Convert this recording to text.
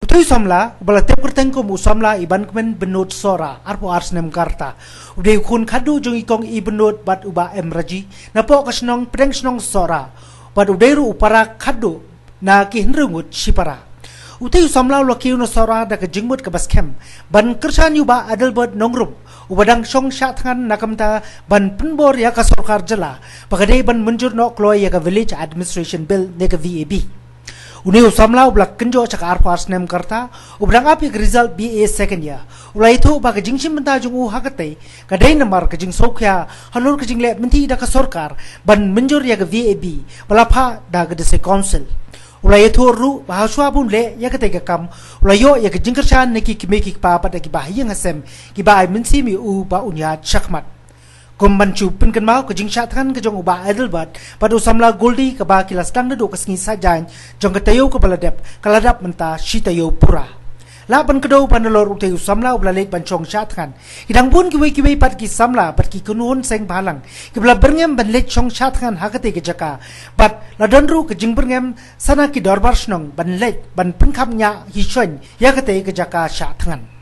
Utoy samla ubala tep kerteng ko musamla iban kemen benut sora arpo arsnem karta uday kun kadu jong ikong ibenut bat uba emraji napo kasnong pedeng snong sora bat uday ru upara kadu na kihnrungut sipara utoy samla lokiu no sora da kejingmut ke baskem ban kersan yuba adelbot nongrum ubadang song shatngan nakamta ban penbor ya ka sarkar jala pagade ban munjur no kloy ya ka village administration bill ne ka VAB Uni usamla ublak kenjo cak arpas nem karta ublang api result BA second year ulai itu ba kejing simenta jung hakate kadai namar kejing sokya halur kejing le menti da ka sarkar ban menjur ya ka VAB balapha da ka dese council ulai itu ru bahaswa bun le ya kate ka kam ulai yo ya kejing kersan neki kimeki pa pada ki bahiyang asem ki ba ai mensi mi u ba unya chakmat Kumbancu penken mau ke jingsatkan ke jong uba Adelbert pada usamla Goldie ke ba kilas dang duduk ke sengi sajain jong ke tayo ke kaladap menta si tayo pura. Laban kedau pandalor utai usamla ublalek bancong satkan. Idang pun kiwi pat ki samla pat ki kunuhun seng balang. Kibla berngem banlek chong satkan hakate ke jaka. Bat ladonru ke jing berngem sana ki dorbar snong banlek ban penkamnya hisyon yakate ke jaka satkan.